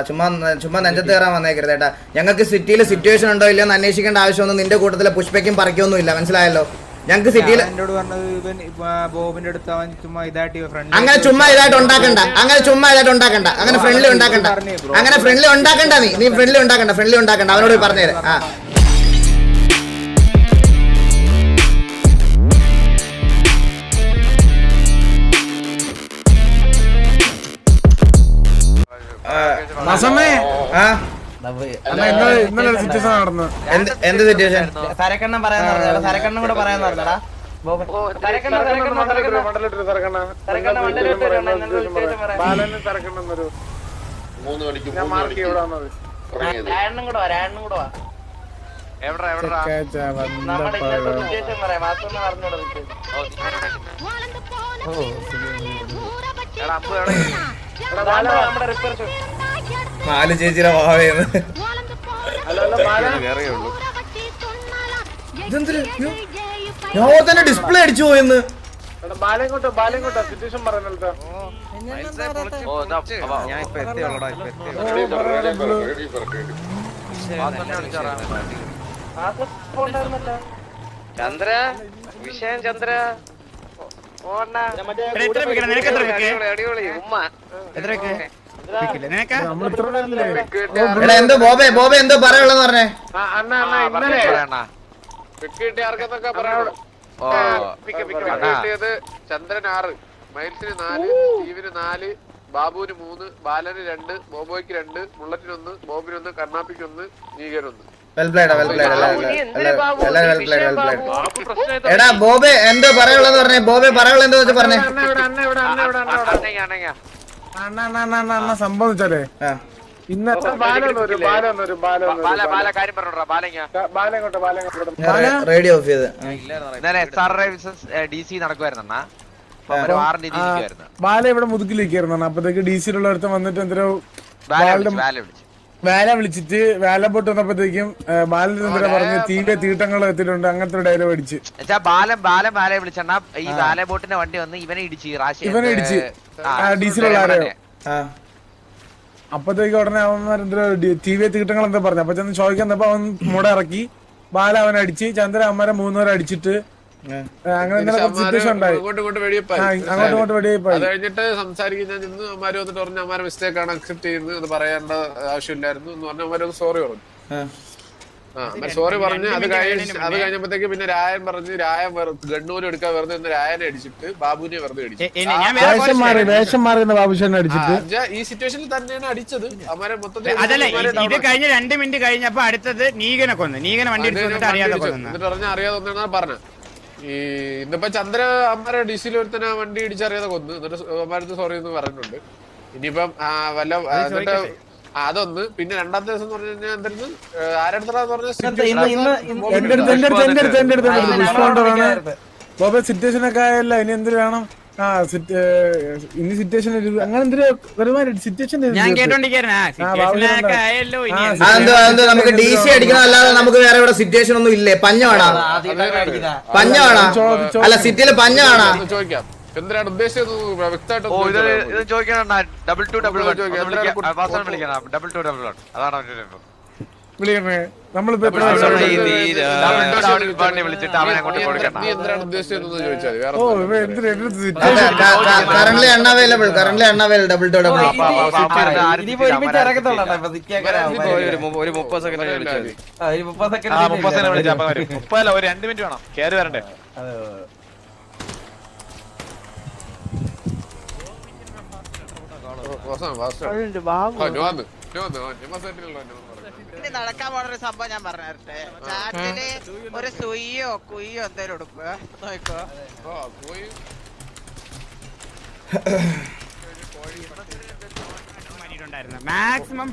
ചുമ്മാ ചുമ്മാ നെഞ്ചത്ത് കയറാൻ വന്നേക്കരുത് ഏട്ടാ. ഞങ്ങൾക്ക് സിറ്റിയിൽ സിറ്റുവേഷൻ ഉണ്ടോ ഇല്ലയോ എന്ന് അന്വേഷിക്കേണ്ട ആവശ്യമൊന്നും നിന്റെ കൂട്ടത്തിലെ പുഷ്പയ്ക്കും പറിക്കൊന്നും ഇല്ല, മനസ്സിലായല്ലോ. ഞങ്ങൾക്ക് സിറ്റിയിൽ അങ്ങനെ ചുമ്മാ ഇതായിട്ട് ഉണ്ടാക്കണ്ട, അങ്ങനെ ഫ്രണ്ട്ലി ഉണ്ടാക്കണ്ട, നീ ഫ്രണ്ട്ലി ഉണ്ടാക്കണ്ട അവനോട് പറഞ്ഞേര്. എന്ത് സിറ്റുവേഷൻ? സരക്കണ്ണം സരക്കണ്ണം കൂടെ പറയാന്ന് പറഞ്ഞടാ. നാല് ചേച്ചിയുടെ വാവയെന്ന് ഞാൻ തന്നെ ഡിസ്പ്ലേ അടിച്ചു പോയെന്ന്. ചന്ദ്ര വിഷയം ചന്ദ്ര അടിപൊളി ഉമ്മ എന്തോ ബോബെ എന്തോ പറയുള്ളെന്ന് പറഞ്ഞേ. ചന്ദ്രൻ 6, മൈൽസിന് 4, സ്റ്റീവിന് 4, ബാബുവിന് 3, ബാലന് 2, ബോബോയ്ക്ക് 2, ബുള്ളറ്റിന് 1, ബോബിന് 1, കർണാപ്പിക്ക് 1, നീകന് 1. എടാ ബോബെ എന്തോ പറയുള്ളെന്ന് പറഞ്ഞേ. ബോബെ പറയുള്ള എന്തോ വെച്ച് പറഞ്ഞേ. സംഭവിച്ചാലേ റേഡിയോ ഓഫ് ചെയ്ത് ബാല ഇവിടെ മുതുക്കിലേക്കായിരുന്നു. അപ്പത്തേക്ക് ഡി സിയിലുള്ള ഒരുത്തം വന്നിട്ട് എന്തോ വേല വിളിച്ചിട്ട് വേല പോട്ട് വന്നപ്പോഴത്തേക്കും ബാലിന് എന്തിനാ പറഞ്ഞ് തീരെ തീട്ടങ്ങൾ എത്തിയിട്ടുണ്ട്. അങ്ങനത്തെ ഒരു ഡയലോഗ് അടിച്ച് ബാലെ വിളിച്ചാ ഈ ബാല ബോട്ടിന്റെ വണ്ടി വന്ന് ഇവനെ ഇടിച്ച് ഡി സിയിലുള്ള ആരെയോ. അപ്പത്തേക്ക് ഉടനെ അവന്മാരെന്തോ ടി വി തീട്ടങ്ങൾ എന്താ പറഞ്ഞു. അപ്പൊ ചെന്ന് ചോദിക്കാൻ അവൻ മുട ഇറക്കി ബാല അവനെ അടിച്ച് ചന്ദ്ര അമ്മരെ 3 പേരെ അടിച്ചിട്ട് അങ്ങനെ സിറ്റുവേഷൻ ഉണ്ടായി. അങ്ങോട്ട് വെടിവെപ്പായി. അത് കഴിഞ്ഞിട്ട് സംസാരിക്കുന്ന നിന്ന് അമ്മാര് വന്നിട്ട് പറഞ്ഞു അമ്മാരെ മിസ്റ്റേക്ക് ആണ് അക്സെപ്റ്റ് ചെയ്യുന്നത്, അത് പറയേണ്ട ആവശ്യമില്ലായിരുന്നു എന്ന് പറഞ്ഞ അമ്മാരൊന്ന് സോറി പറഞ്ഞു. സോറി പറഞ്ഞ് അത് കഴിഞ്ഞപ്പോഴത്തേക്ക് പിന്നെ രായൻ പറഞ്ഞ് രായൻ ഗണ്ണൂര് എടുക്കാൻ വെറുതെ നിന്ന് രായനെ അടിച്ചിട്ട് ബാബുവിനെ വെറുതെ അടിച്ചു. വേഷം മാറുന്ന ബാബുശാനെ അടിച്ചിട്ട് ഈ സിറ്റുവേഷനിൽ തന്നെയാണ് അടിച്ചത് അമ്മാരെ മൊത്തത്തിൽ. ഇത് കഴിഞ്ഞ 2 മിനിറ്റ് കഴിഞ്ഞപ്പോ അടുത്തത് നീകനെ കൊന്നു. നീകനെ വണ്ടി എന്നിട്ട് അറിയാതെ ഒന്നാണ് പറഞ്ഞത്. ഈ ഇന്നിപ്പോ ചന്ദ്ര അമ്മാരെ ഡിസിയിൽ ഒരുത്തന വണ്ടി ഇടിച്ചറിയാതെ കൊന്നു. എന്നിട്ട് അമ്മാരത്ത് സോറി എന്ന് പറഞ്ഞിട്ടുണ്ട്. ഇനിയിപ്പം വല്ല എന്നിട്ട് അതൊന്ന്. പിന്നെ രണ്ടാമത്തെ ദിവസം എന്ന് പറഞ്ഞു കഴിഞ്ഞാൽ എന്തായിരുന്നു ആരെടുത്താന്ന് പറഞ്ഞ സിറ്റുവേഷൻ ഒക്കെ ആയല്ല. ഇനി എന്ത് വേണം? ഇനി സിറ്റുവേഷൻ അങ്ങനെ എന്തൊരു സിറ്റുവേഷൻ നമുക്ക് ഡി സി അടിക്കണം, അല്ലാതെ നമുക്ക് വേറെ ഇവിടെ സിറ്റുവേഷൻ ഒന്നും ഇല്ലേ? പഞ്ഞാണോ അല്ല സിറ്റിയില് പഞ്ഞാണോ? ചോദിക്കാം എന്തിനാണ് ഉദ്ദേശിച്ചത് വ്യക്തമായിട്ട് currently unavailable double two double. ഒരു 30 സെക്കൻഡ് ഒരു 2 മിനിറ്റ് വേണം കയറി വരണ്ടേ. നടക്കാൻ പോണ ഒരു സംഭവം ഞാൻ പറഞ്ഞേ. ചാറ്റില് ഒരു സുയ്യോ കുയ്യോ എന്തേലും എടുക്കുക നോക്കോ. Maximum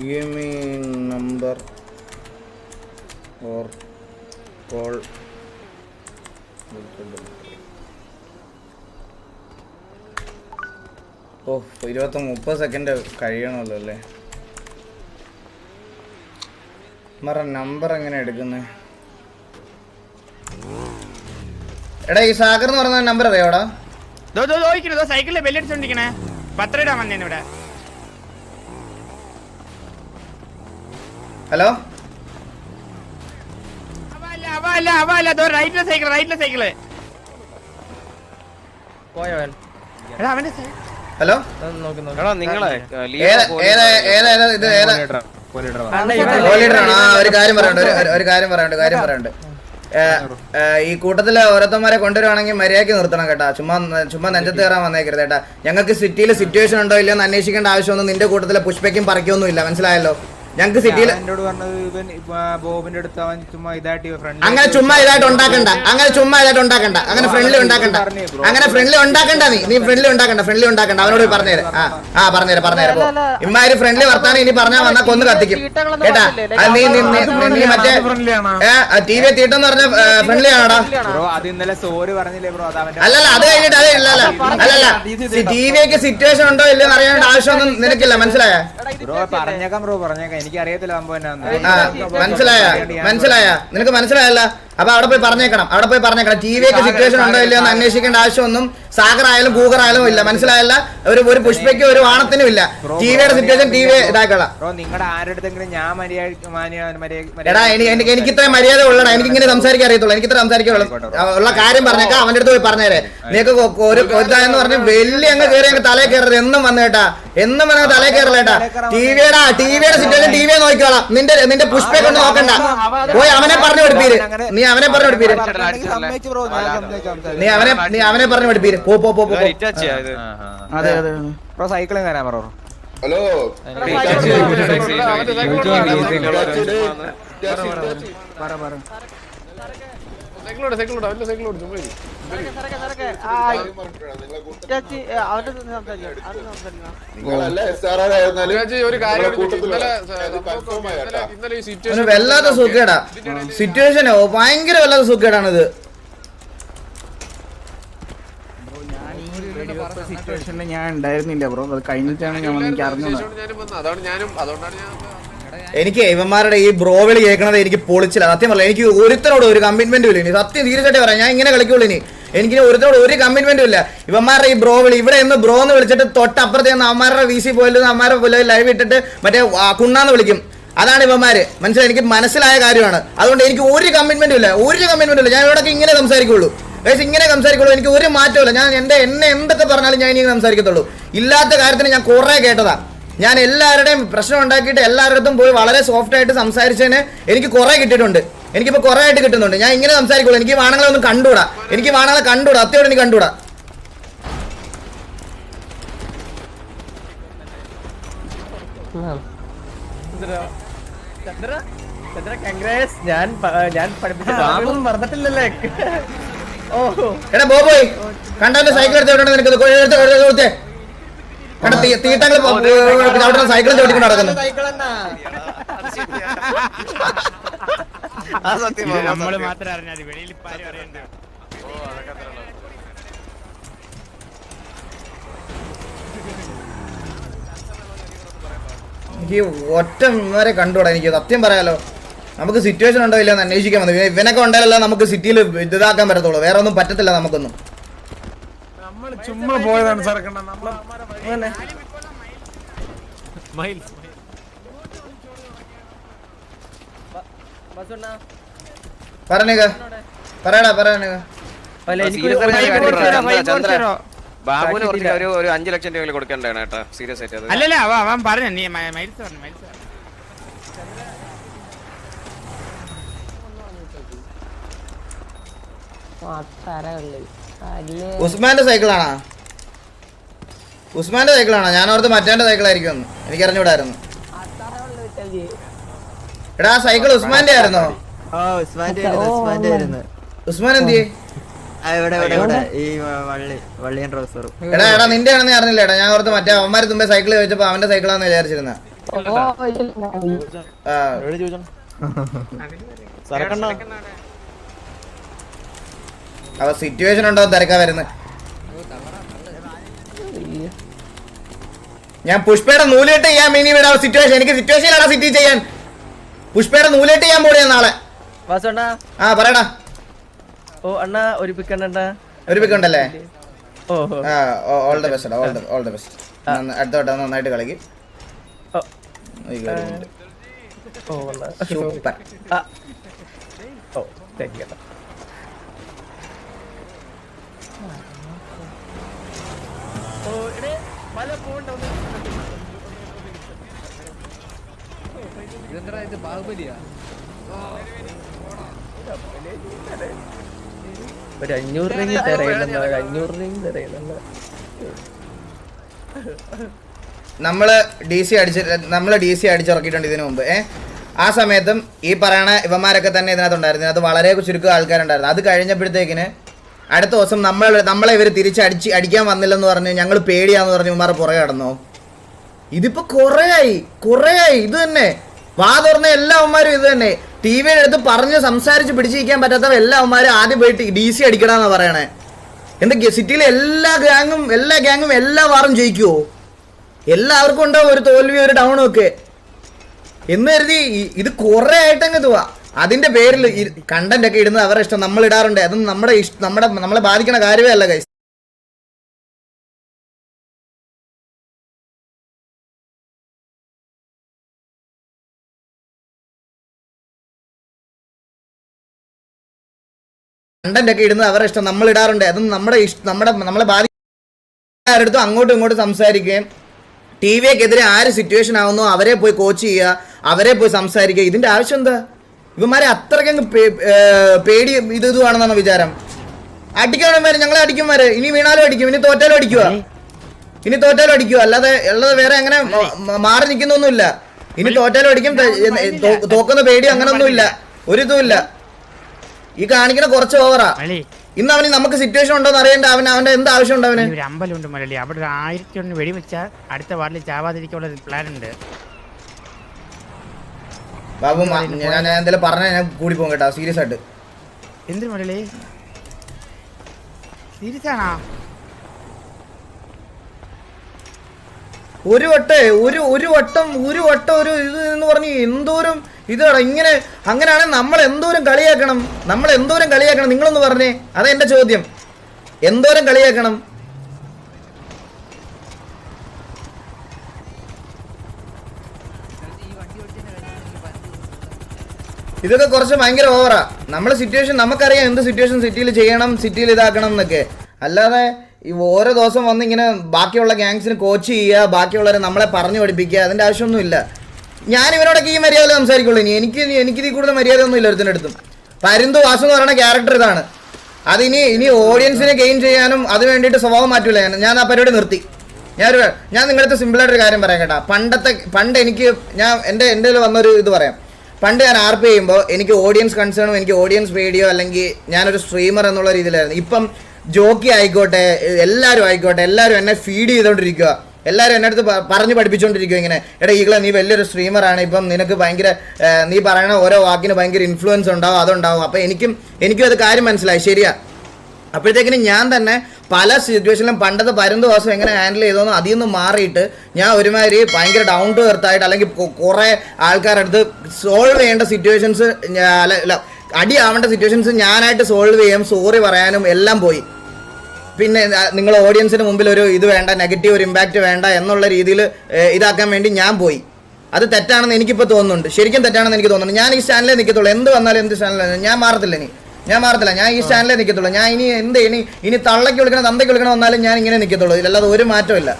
Give me number or call. ഓ 20-30 സെക്കൻഡ് കഴിയണമല്ലോ അല്ലേ? നമ്പർ എങ്ങനെ എടുക്കുന്നത്? എടാ ഈ സാഗർ എന്ന് പറഞ്ഞ നമ്പർ അറിയാവോടാ? സൈക്കിളിൽ ബെല്ലടിച്ചോണ്ടിരിക്കണേ. 10 ഇടാൻ വന്നേന്ന് ഇവിടെ. ഹലോ അവല്ല റൈറ്റിലെ സൈക്കിള് എടാ അവന്റെ ഹലോ ഒരു കാര്യം പറയാനുണ്ട്. ഈ കൂട്ടത്തില് ഓരോരുത്തന്മാരെ കൊണ്ടുവരുവാണെങ്കിൽ മര്യാദയ്ക്ക് നിർത്തണം കേട്ടാ. ചുമ്മാ നെഞ്ചത്ത് കയറാൻ വന്നേക്കരുത് കേട്ടാ. ഞങ്ങൾക്ക് സിറ്റിയിൽ സിറ്റുവേഷൻ ഉണ്ടോ ഇല്ലയോ എന്ന് അന്വേഷിക്കേണ്ട ആവശ്യമൊന്നും നിന്റെ കൂട്ടത്തിലെ പുഷ്പയ്ക്കും പറിക്കൊന്നും ഇല്ല, മനസ്സിലായല്ലോ? ഞങ്ങക്ക് സിറ്റിയിൽ അങ്ങനെ ചുമ്മാ ഇതായിട്ട് ഉണ്ടാക്കണ്ട, അങ്ങനെ ഫ്രണ്ട്ലി ഉണ്ടാക്കണ്ട. നീ ഫ്രണ്ട്ലി ഉണ്ടാക്കണ്ട. അവനോട് പറഞ്ഞേരെ. പറഞ്ഞേരെ ഇമ്മാതിരി ഫ്രണ്ട്ലി വർത്താനം ഇനി പറഞ്ഞാൽ വന്നാൽ കൊന്നു കത്തിക്കും കേട്ടാ. നീ മറ്റേ ടി വി തീട്ടെന്ന് പറഞ്ഞ ഫ്രണ്ട്ലി ആണോടാ? അല്ലല്ല അത് കഴിഞ്ഞിട്ട് അല്ലല്ല ടി വിക്ക് സിറ്റുവേഷൻ ഉണ്ടോ ഇല്ലെന്ന് അറിയേണ്ട ആവശ്യമൊന്നും നിനക്കില്ല, മനസ്സിലായ? മനസ്സിലായ നിനക്ക് മനസ്സിലായല്ല? അപ്പൊ അവിടെ പോയി പറഞ്ഞേക്കണം. ടി വിക്ക് സിറ്റുവേഷൻ ഉണ്ടോ ഇല്ലയോ എന്ന് അന്വേഷിക്കേണ്ട ആവശ്യമൊന്നും സാഗറായാലും കൂഗറായാലും ഇല്ല, മനസ്സിലായല്ല? ഒരു പുഷ്പയ്ക്കും ഒരു വാണത്തിനും ഇല്ല. ടിവിയുടെ സിറ്റുവേഷൻ ടി വി ഇതാക്കളാം. എടാ എനിക്ക് ഇത്ര മര്യാദ ഉള്ളടാ. എനിക്ക് ഇങ്ങനെ സംസാരിക്കാൻ അറിയത്തുള്ളൂ. എനിക്ക് ഇത്ര സംസാരിക്കുള്ളൂ. ഉള്ള കാര്യം പറഞ്ഞേക്കാം. അവന്റെ അടുത്ത് പോയി പറഞ്ഞേരെ. നിനക്ക് ഒരു ഇതാന്ന് പറഞ്ഞ് വലിയ അങ്ങ് കയറി അങ്ങ് തലേ കയറരുത്. എന്നും വന്നു കേട്ടാ, എന്നും വന്ന് തലേ കയറലേട്ടാ. ടിവിയുടെ സിറ്റുവേഷൻ ടിവിയെ നോക്കിക്കോളാം. നിന്റെ പുഷ്പയെ കൊണ്ട് നോക്കണ്ട. പോയി അവനെ പറഞ്ഞു പഠിപ്പീര്. നീ അവനെ പറഞ്ഞു പഠിപ്പീര്. നീ അവനെ പറഞ്ഞു പഠിപ്പീര്. പോ. സൈക്കിളും കയറാൻ പറ. ഹലോ സൈക്കിളോട് അവന്റെ സൈക്കിളോട് ചുമ്മാ ഒരു കാര്യം വല്ലാത്ത സുഖേടാ സിറ്റുവേഷനോ, ഭയങ്കര വല്ലാത്ത സുഖേടാണിത്. സിറ്റുവേഷനിൽ ഞാൻ ഉണ്ടായിരുന്നില്ല ബ്രോ. അത് കഴിഞ്ഞിട്ടാണ് എനിക്ക് അറിഞ്ഞത്. എനിക്ക് ഇവന്മാരുടെ ഈ ബ്രോവിളി കേൾക്കണത് എനിക്ക് പൊളിച്ചില്ല സത്യം പറയാം. എനിക്ക് ഒരുത്തരോട് ഒരു കമ്മിറ്റ്മെന്റും ഇല്ല. ഇനി സത്യം തീർച്ചയായിട്ടും പറയാം, ഞാൻ ഇങ്ങനെ കളിക്കുള്ളൂ. എനിക്ക് ഒരുത്തരോട് ഒരു കമ്മിറ്റ്മെന്റും ഇല്ല. ഇവന്മാരുടെ ഈ ബ്രോവിളി ഇവിടെ നിന്ന് ബ്രോ എന്ന് വിളിച്ചിട്ട് തൊട്ടപ്പുറത്ത് നിന്ന് അവന്മാരുടെ VC പോയാലും അവന്മാരെ ലൈവ് ഇട്ടിട്ട് മറ്റേ കുണ്ണാന്ന് വിളിക്കും. അതാണ് ഇവന്മാര്. മനസ്സിലായി? എനിക്ക് മനസ്സിലായ കാര്യമാണ്. അതുകൊണ്ട് എനിക്ക് ഒരു കമ്മിറ്റ്മെന്റും ഇല്ല. ഞാൻ ഇവിടെ ഇങ്ങനെ സംസാരിക്കുള്ളൂ. ഇങ്ങനെ സംസാരിക്കുള്ളൂ. എനിക്ക് ഒരു മാറ്റമില്ല. ഞാൻ എന്നെ എന്തൊക്കെ പറഞ്ഞാലും ഞാൻ ഇങ്ങനെ സംസാരിക്കത്തുള്ളൂ. ഇല്ലാത്ത കാര്യത്തിന് ഞാൻ കുറെ കേട്ടതാ. ഞാൻ എല്ലാവരുടെയും പ്രശ്നം ഉണ്ടാക്കിയിട്ട് എല്ലാവരുടെയും പോയി വളരെ സോഫ്റ്റ് ആയിട്ട് സംസാരിച്ചതിന് എനിക്ക് കുറെ കിട്ടിയിട്ടുണ്ട്. എനിക്കിപ്പോ കുറെ ആയിട്ട് കിട്ടുന്നുണ്ട്. ഞാൻ ഇങ്ങനെ സംസാരിക്കുള്ളൂ. എനിക്ക് വാണങ്ങളെ ഒന്നും കണ്ടുകൂടാ. അത്യോടെ എനിക്ക് കണ്ടുകൂടാ. എടാ പോയി കണ്ടവന്റെ സൈക്കിൾ എടുത്ത് നിനക്ക് തീട്ടങ്ങൾ സൈക്കിൾ ചോദിക്കൊണ്ട് നടക്കുന്നു. നമ്മള് മാത്രം അറിഞ്ഞാൽ വെളിയിൽ അറിയണ്ട. എനിക്ക് ഒറ്റ വരെ കണ്ടുകൂടാ. എനിക്ക് സത്യം പറയാലോ, നമുക്ക് സിറ്റുവേഷൻ ഉണ്ടോ ഇല്ല എന്ന് അന്വേഷിക്കാൻ മതി. ഇവനൊക്കെ ഉണ്ടായാലല്ല നമുക്ക് സിറ്റിയിൽ ഇതാക്കാൻ പറ്റത്തുള്ളൂ. വേറെ ഒന്നും പറ്റത്തില്ല നമുക്കൊന്നും. ചുമ്മാ പോയതാണ് സാർ. ബാബുവിന് ഒരു 5 ലക്ഷം രൂപ കൊടുക്കണ്ടാണ് കേട്ടാ. സീരിയസ് ആയിട്ട് അല്ലല്ല അവൻ പറഞ്ഞു. നീ മൈൽസ് പറഞ്ഞു. ഉസ്മാന്റെ സൈക്കിളാണോ? ഞാൻ ഓർത്ത് മറ്റേന്റെ സൈക്കിളായിരിക്കും. എനിക്കറിഞ്ഞൂടായിരുന്നു. എടാ സൈക്കിൾ ഉസ്മാന്റെ ആയിരുന്നോ? ഉസ്മാൻ എന്തി? എടാ നിന്റെ ആണെന്ന് അറിഞ്ഞില്ല. എടാ ഞാൻ ഓർത്ത് മറ്റേ അവന്മാര് തുമ്പേ സൈക്കിൾ ചോദിച്ചപ്പോ അവന്റെ സൈക്കിളാന്ന് വിചാരിച്ചിരുന്ന. അവ സിറ്റുവേഷൻ ഉണ്ടോ തിരക്കാ വരുന്നത്. ഞാൻ പുഷ്പയുടെ നൂലിട്ട് ചെയ്യാൻ മിനി വിടാ സിറ്റുവേഷൻ. എനിക്ക് സിറ്റുവേഷൻ സിറ്റി ചെയ്യാൻ പുഷ്പയുടെ നൂലേട്ട് ചെയ്യാൻ പോടിയാ നാളെ. വാസണ്ണ ആ പറയടാ. ഓ അണ്ണ ഒരു പിക്കണ്ണ ഒരു പിക്കുണ്ടല്ലേ? ഓഹോ all the best, all the best. അടുത്തോട്ട് നന്നായിട്ട് കളിക്ക്. ഓ അണ്ണ സൂപ്പർ. ഓ താങ്ക് യു. ഓ എടേ മല പോണ്ട ഇതെന്താ ഇത് ബാഹുബലിയാ? ഒരു 500 റിംഗ് തരയില്ല, 500 റിംഗ് തരയില്ല. നമ്മള് ഡി സി അടിച്ചിറക്കിയിട്ടുണ്ട് ഇതിനു മുമ്പ്. ആ സമയത്തും ഈ പറയണ ഇവന്മാരൊക്കെ തന്നെ ഇതിനകത്തുണ്ടായിരുന്നു. ഇതിനകത്ത് വളരെ ചുരുക്കം ആൾക്കാരുണ്ടായിരുന്നു. അത് കഴിഞ്ഞപ്പോഴത്തേക്കിന് അടുത്ത ദിവസം നമ്മളെ ഇവർ അടിക്കാൻ വന്നില്ലെന്ന് പറഞ്ഞ് ഞങ്ങൾ പേടിയാന്ന് പറഞ്ഞ് ഇവന്മാരെ പുറകെ കടന്നോ. ഇതിപ്പോ കുറേ ആയി ഇത് തന്നെ. വാ തുറന്ന എല്ലാ അവന്മാരും ഇത് തന്നെ. ടി വിയുടെ അടുത്ത് പറഞ്ഞ് സംസാരിച്ച് പിടിച്ചിരിക്കാൻ പറ്റാത്ത എല്ലാ അവന്മാരും ആദ്യം പോയിട്ട് ഡി സി അടിക്കണമെന്നാ പറയണേ. എന്താ സിറ്റിയിലെ എല്ലാ ഗ്യാങ്ങും എല്ലാ വാറും ജയിക്കുവോ? എല്ലാവർക്കും ഉണ്ടാവും ഒരു തോൽവി ഒരു ഡൗണും ഒക്കെ എന്ന് കരുതി ഇത് കുറെ ആയിട്ടങ്ങ് പോവാ. അതിന്റെ പേരിൽ കണ്ടന്റ് ഒക്കെ ഇടുന്നത് അവരുടെ ഇഷ്ടം, നമ്മൾ ഇടാറുണ്ട്. അതൊന്നും നമ്മളെ ബാധിക്കണ കാര്യമേ അല്ല ഗൈസ്. കണ്ടന്റ് ഒക്കെ ഇടുന്നത് അവരുടെ ഇഷ്ടം, നമ്മൾ ഇടാറുണ്ട്. അതൊന്നും നമ്മളെ ബാധിക്കും. അങ്ങോട്ടും ഇങ്ങോട്ടും സംസാരിക്കുകയും ടി വിക്കെതിരെ ആര് സിറ്റുവേഷൻ ആവുന്നോ അവരെ പോയി കോച്ച് ചെയ്യുക, അവരെ പോയി സംസാരിക്കുക. ഇതിന്റെ ആവശ്യം എന്താ? ഇവന്മാരെ അത്രയ്ക്കങ്ങ് പേടി ഇതുവാണെന്നാണ് വിചാരം. അടിക്കണമാര് ഞങ്ങളെ അടിക്കുമാര്. ഇനി വീണാലും അടിക്കും, ഇനി തോറ്റാലും അടിക്കുക. അല്ലാതെ വേറെ അങ്ങനെ മാറി നിൽക്കുന്നൊന്നുമില്ല. ഇനി തോറ്റാലും അടിക്കും, തോക്കുന്ന പേടി അങ്ങനൊന്നുമില്ല, ഒരിതുമില്ല. ഈ കാണിക്കുന്ന കുറച്ച് ഓവറാ. ഇന്ന് അവന് നമുക്ക് സിറ്റുവേഷൻ ഉണ്ടോന്ന് അറിയണ്ട. അവന്റെ എന്ത് ആവശ്യം ഉണ്ട്? അവന് ഒരു അമ്പലമുണ്ട് മലയാളി, അവിടെ ഒരു 1001 വെടിവെച്ചാൽ അടുത്ത വാർഡിൽ ചാവാതിരിക്കാനുള്ള പ്ലാൻ ഉണ്ട്. ബാബു ഞാൻ എന്തെങ്കിലും പറഞ്ഞാൽ ഞാൻ കൂടി പോകും കേട്ടോ, സീരിയസ് ആയിട്ട്. എന്തിനു മലയാളി സീരിയസ് ആണോ? ഒരു വട്ടം ഒരു ഇത് എന്ന് പറഞ്ഞ് എന്തോരം ഇതാണ് ഇങ്ങനെ. അങ്ങനെയാണെങ്കിൽ നമ്മൾ എന്തോരം കളിയാക്കണം. നിങ്ങളൊന്ന് പറഞ്ഞേ, അതാ എന്റെ ചോദ്യം. എന്തോരം കളിയാക്കണം? ഇതൊക്കെ കുറച്ച് ഭയങ്കര ഓവറാ. നമ്മളെ സിറ്റുവേഷൻ നമുക്കറിയാം, എന്ത് സിറ്റുവേഷൻ സിറ്റിയിൽ ചെയ്യണം, സിറ്റിയിൽ ഇതാക്കണം എന്നൊക്കെ. അല്ലാതെ ഈ ഓരോ ദിവസം വന്ന് ഇങ്ങനെ ബാക്കിയുള്ള ഗ്യാങ്സിന് കോച്ച് ചെയ്യുക, ബാക്കിയുള്ളവരെ നമ്മളെ പറഞ്ഞു പഠിപ്പിക്കുക, അതിൻ്റെ ആവശ്യമൊന്നുമില്ല. ഞാൻ ഇവരോടൊക്കെ ഈ മര്യാദ സംസാരിക്കുള്ളൂ. എനിക്കിതിൽ കൂടുതൽ മര്യാദ ഒന്നും ഇല്ല ഒരുത്തിൻ്റെ അടുത്തും. പരുന്ത് വാസു എന്ന് പറയുന്ന ക്യാരക്ടർ ഇതാണ്. ഇനി ഓഡിയൻസിനെ ഗെയിൻ ചെയ്യാനും അത് വേണ്ടിയിട്ട് സ്വഭാവം മാറ്റൂല. ഞാൻ ആ പരിപാടി നിർത്തി. ഞാൻ നിങ്ങളുടെ അടുത്ത് സിമ്പിളായിട്ടൊരു കാര്യം പറയാം കേട്ടോ. പണ്ട് എനിക്ക് എൻ്റെ വന്നൊരു ഇത് പറയാം. പണ്ട് ഞാൻ ആർപി ചെയ്യുമ്പോൾ എനിക്ക് ഓഡിയൻസ് കൺസേണും എനിക്ക് ഓഡിയൻസ് പേടിയോ അല്ലെങ്കിൽ ഞാനൊരു സ്ട്രീമർ എന്നുള്ള രീതിയിലായിരുന്നു. ഇപ്പം ജോക്കി ആയിക്കോട്ടെ, എല്ലാവരും എന്നെ ഫീഡ് ചെയ്തുകൊണ്ടിരിക്കുക. എല്ലാവരും എൻ്റെ അടുത്ത് പറഞ്ഞ് പഠിപ്പിച്ചുകൊണ്ടിരിക്കുക. ഇങ്ങനെ എടാ ഈകളെ നീ വലിയൊരു സ്ട്രീമറാണ്, ഇപ്പം നിനക്ക് ഭയങ്കര നീ പറയണ ഓരോ വാക്കിന് ഭയങ്കര ഇൻഫ്ലുവൻസ് ഉണ്ടാവും, അതുണ്ടാവും. അപ്പം എനിക്കും അത് കാര്യം മനസ്സിലായി. ശരിയാ. അപ്പോഴത്തേക്കിനും ഞാൻ തന്നെ പല സിറ്റുവേഷനിലും പണ്ടത്തെ പരുന്ത് ദിവസം എങ്ങനെ ഹാൻഡിൽ ചെയ്തോന്നോ അതിൽ നിന്ന് മാറിയിട്ട് ഞാൻ ഒരുമാതിരി ഭയങ്കര ഡൗൺ ടു എർത്ത് ആയിട്ട് അല്ലെങ്കിൽ കുറേ ആൾക്കാരുടെ അടുത്ത് സോൾവ് ചെയ്യേണ്ട സിറ്റുവേഷൻസ് അടിയാവേണ്ട സിറ്റുവേഷൻസ് ഞാനായിട്ട് സോൾവ് ചെയ്യാം, സോറി പറയാനും എല്ലാം പോയി. പിന്നെ നിങ്ങൾ ഓഡിയൻസിന് മുമ്പിൽ ഒരു ഇത് വേണ്ട, നെഗറ്റീവ് ഒരു ഇമ്പാക്റ്റ് വേണ്ട എന്നുള്ള രീതിയിൽ ഇതാക്കാൻ വേണ്ടി ഞാൻ പോയി. അത് തെറ്റാണെന്ന് എനിക്കിപ്പോൾ തോന്നുന്നുണ്ട്. ശരിക്കും തെറ്റാണെന്ന് എനിക്ക് തോന്നുന്നുണ്ട്. ഞാൻ ഈ ചാനലിൽ നിൽക്കത്തുള്ളൂ. എന്ത് വന്നാലും എന്ത് ചാനലാണ് ഞാൻ മാറത്തില്ല. ഞാൻ ഈ ചാനലിൽ നിൽക്കത്തുള്ളൂ. ഞാൻ ഇനി തള്ളയ്ക്ക് വിളിക്കണം, തന്തയ്ക്ക് വിളിക്കണം വന്നാലും ഞാൻ ഇങ്ങനെ നിൽക്കത്തുള്ളൂ. ഇതിലല്ലാതെ ഒരു മാറ്റമില്ല.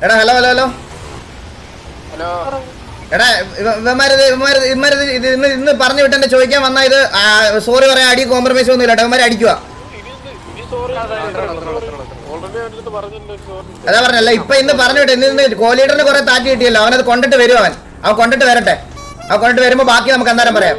എടാ ഹലോ എടാ ഇന്ന് പറഞ്ഞു വിട്ടെന്നെ ചോദിക്കാൻ വന്ന ഇത് സോറി പറയാൻ അടി കോംപ്രമൈസ് ഒന്നും ഇല്ല. ഇവന്മാരെ അടിക്കുക. അതാ പറഞ്ഞല്ല ഇന്ന് പറഞ്ഞു വിട്ടെ. ഇന്ന് കോഹ്ലിയുടെ കുറെ താറ്റി കിട്ടിയല്ലോ. അവനത് കൊണ്ടിട്ട് വരും. അവൻ കൊണ്ടിട്ട് വരട്ടെ. കൊണ്ടിട്ട് വരുമ്പോ ബാക്കി നമുക്ക് അന്നേരം പറയാം.